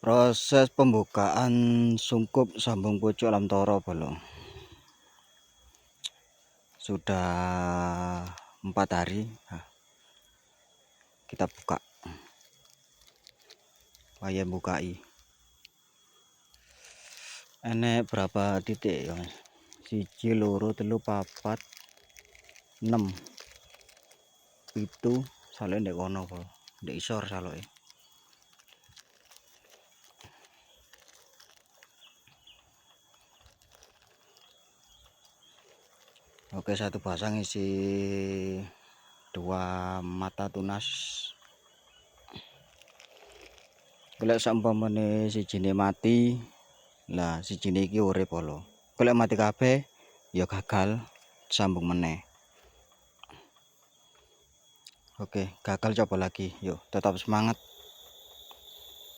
Proses pembukaan sungkup sambung pucuk lamtoro bolong sudah 4 hari. Nah, kita buka, saya bukai enek berapa titik ya mas? 1 loro 3 4 6 itu sale ndek kono kok ndek isor saloke. Oke, satu pasang isi 2 mata tunas. Golek saumpamane sijine mati, lah sijine iki urip polo. Golek mati kabeh ya gagal, sambung meneh. Oke, gagal coba lagi. Yuk, tetap semangat.